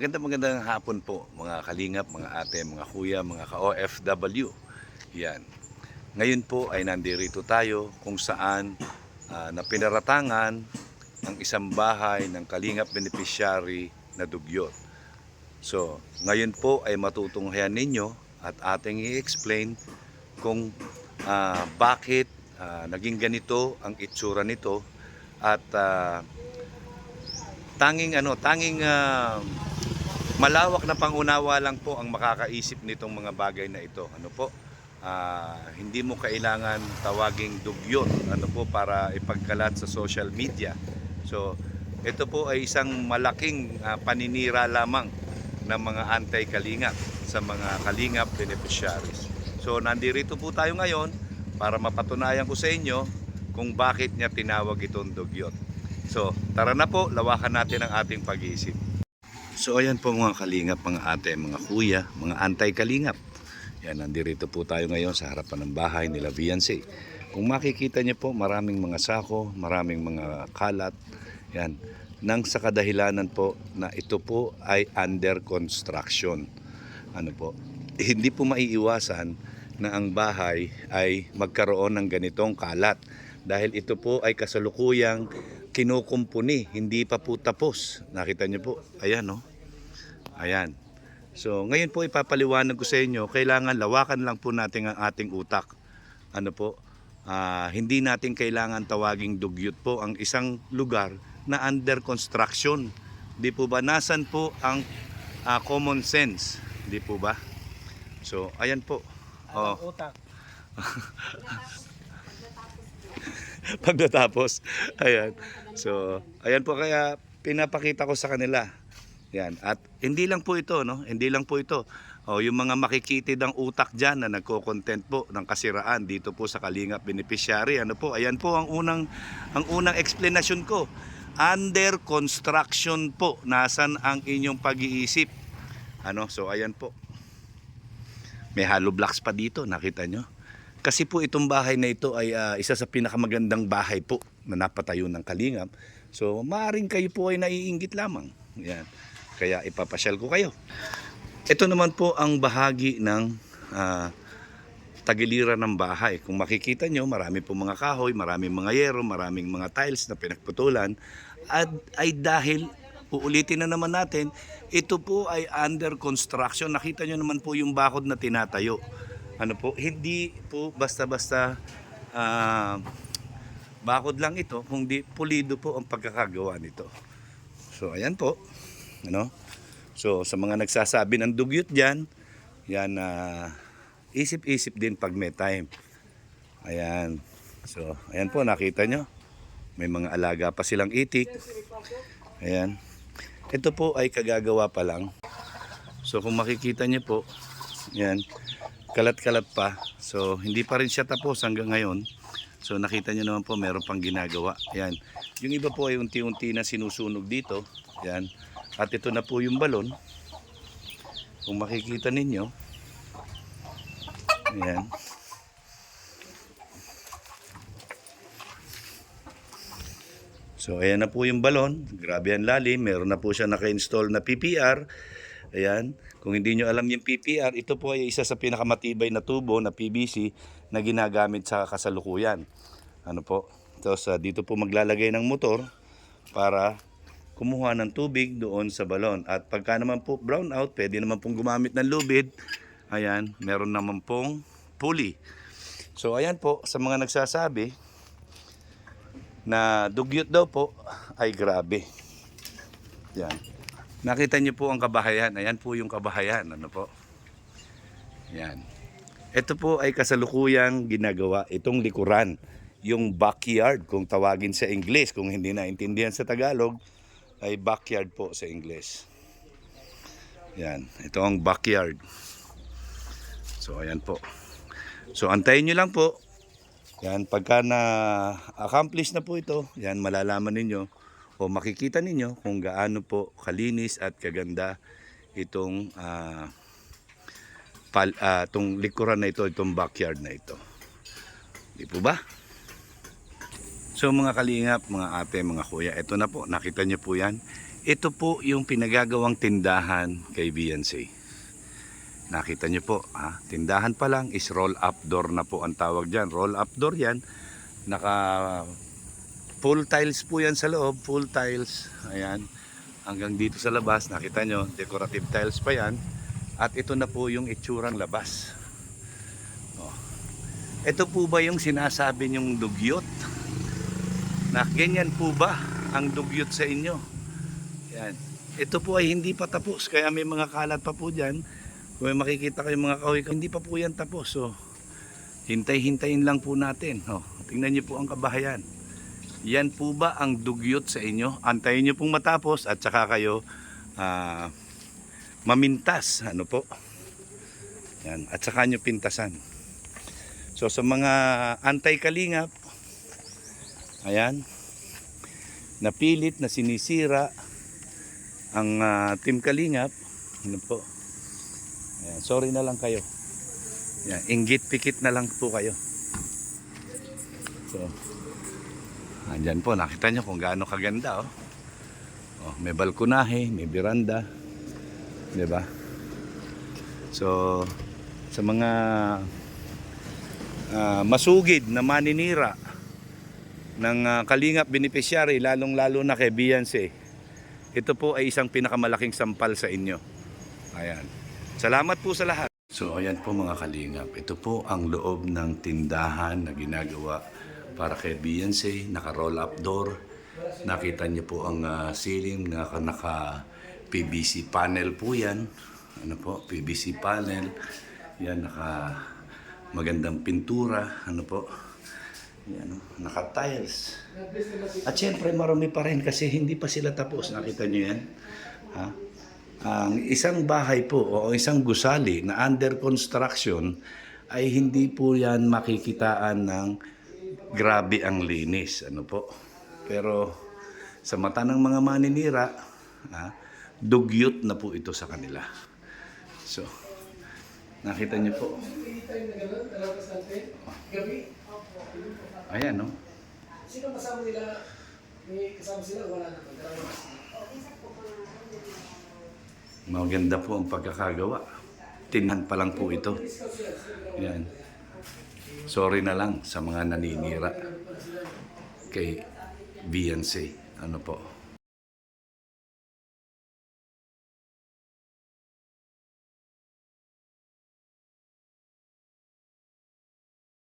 Magandang hapon po mga kalingap, mga ate, mga kuya, mga ka-OFW. Yan. Ngayon po ay nandirito tayo kung saan na pinaratangan ang isang bahay ng kalingap beneficiary na dugyot. So, ngayon po ay matutunghayan ninyo at ating i-explain kung bakit naging ganito ang itsura nito at tanging malawak na pangunawa lang po ang makakaisip nitong mga bagay na ito. Ano po? Hindi mo kailangan tawaging dugyot para ipagkalat sa social media. So, ito po ay isang malaking paninira lamang ng mga anti-kalingap sa mga kalingap beneficiaries. So, nandirito po tayo ngayon para mapatunayan ko sa inyo kung bakit niya tinawag itong dugyot. So, tara na po, lawakan natin ang ating pag-iisip. So ayan po mga kalingap, mga ate, mga kuya, mga anti-kalingap. Yan, nandirito po tayo ngayon sa harapan ng bahay nila Viancy. Kung makikita niyo po, maraming mga sako, maraming mga kalat. Yan, nang sa kadahilanan po na ito po ay under construction. Ano po? Hindi po maiiwasan na ang bahay ay magkaroon ng ganitong kalat. Dahil ito po ay kasalukuyang kinukumpuni, hindi pa po tapos. Nakita niyo po, ayan no. Ayan. So, ngayon po ipapaliwanag ko sa inyo, kailangan lawakan lang po natin ang ating utak. Ano po? Hindi natin kailangan tawaging dugyot po ang isang lugar na under construction. Di po ba? Nasan po ang common sense? Di po ba? So, ayan po. Oh. Utak. Pagdatapos. Ayan. So, ayan po kaya pinapakita ko sa kanila. Yan. At hindi lang po ito, no? Hindi lang po ito. Yung mga makikitid ang utak diyan na nagko-content po ng kasiraan dito po sa Kalingap Beneficiary. Ano po? Ayan po ang unang explanation ko. Under construction po. Nasan ang inyong pag-iisip? Ano? So, ayan po. May hollow blocks pa dito, nakita nyo? Kasi po itong bahay na ito ay isa sa pinakamagandang bahay po na napatayo ng Kalingap. So, maaaring kayo po ay naiinggit lamang. Yan. Kaya ipapasyal ko kayo. Ito naman po ang bahagi ng tagiliran ng bahay. Kung makikita nyo, marami po mga kahoy, maraming mga yero, maraming mga tiles na pinagputulan. At ay dahil, uulitin na naman natin, ito po ay under construction. Nakita nyo naman po yung bakod na tinatayo. Ano po, hindi po basta-basta bakod lang ito, kundi pulido po ang pagkakagawa nito. So, ayan po. Ano? So, sa mga nagsasabi ng dugyot dyan, yan, isip-isip din pag may time. Ayan. So, ayan po, nakita nyo. May mga alaga pa silang itik. Ayan. Ito po ay kagagawa pa lang. So, kung makikita nyo po, yan, kalat-kalat pa. So, hindi pa rin siya tapos hanggang ngayon. So, nakita nyo naman po, meron pang ginagawa. Ayan. Yung iba po ay unti-unti na sinusunog dito. Ayan. At ito na po yung balon. Kung makikita ninyo. Ayan. So, ayan na po yung balon. Grabe ang lalim. Meron na po siya naka-install na PPR. Ayan. Kung hindi nyo alam yung PPR, ito po ay isa sa pinakamatibay na tubo na PVC na ginagamit sa kasalukuyan. Ano po? Tapos dito po maglalagay ng motor para kumuha ng tubig doon sa balon. At pagka naman po brown out, pwede naman pong gumamit ng lubid. Ayan, meron naman pong pulley. So ayan po, sa mga nagsasabi na dugyot daw po, ay grabe. Yan. Nakita niyo po ang kabahayan. Ayan po yung kabahayan. Ano po? Yan. Ito po ay kasalukuyang ginagawa. Itong likuran. Yung backyard, kung tawagin sa English. Kung hindi naintindihan sa Tagalog, ay backyard po sa English. Yan. Ito ang backyard. So, ayan po. So, antayin nyo lang po. Yan. Pagka na-accomplish na po ito, yan, malalaman ninyo o makikita ninyo kung gaano po kalinis at kaganda itong itong likuran na ito, itong backyard na ito. Di po ba? So mga kalingap, mga ate, mga kuya, ito na po, nakita nyo po yan. Ito po yung pinagagawang tindahan kay Beyonce. Nakita nyo po, tindahan pa lang is roll-up door na po ang tawag dyan. Roll-up door yan, naka full tiles po yan sa loob, full tiles. Ayan, hanggang dito sa labas, nakita nyo, decorative tiles pa yan. At ito na po yung itsurang labas. Oh. Ito po ba yung sinasabi nyong dugyot? Na ganyan po ba ang dugyot sa inyo? Yan. Ito po ay hindi pa tapos, kaya may mga kalat pa po dyan. Kung may makikita kayo mga kahoy, hindi pa po yan tapos. So, hintay-hintayin lang po natin. Oh, tingnan niyo po ang kabahayan. Yan po ba ang dugyot sa inyo? Antayin niyo pong matapos at saka kayo mamintas. Ano po? Yan. At saka niyo pintasan. So, sa mga antay-kalingap, ayan, napilit na sinisira ang Team Kalingap. Ano po? Ayan, sorry na lang kayo. Ayan, inggit-pikit na lang po kayo. So, andyan po, nakita nyo kung gaano kaganda. Oh, may balkonahe, may beranda. Diba? So, sa mga masugid na maninira ng Kalingap beneficiary, lalong-lalo na kay Beyonce, ito po ay isang pinakamalaking sampal sa inyo. Ayan. Salamat po sa lahat. So ayan po mga Kalingap. Ito po ang loob ng tindahan na ginagawa para kay Beyonce. Naka-roll up door. Nakita niyo po ang ceiling na naka PVC panel po yan. Ano po? PVC panel. Yan, naka magandang pintura. Ano po? Yan, naka-tiles. At syempre marami pa rin kasi hindi pa sila tapos. Nakita nyo yan? Ang isang bahay po o isang gusali na under construction ay hindi po yan makikitaan ng grabe ang linis. Ano po? Pero sa mata ng mga maninira, dugyot na po ito sa kanila. So, nakita nyo po. Ayan, no? Sino kasama nila? May kasama sila o wala naman? Maganda po ang pagkakagawa. Tinhan pa lang po ito. Ayan. Sorry na lang sa mga naninira kay Beyonce. Ano po?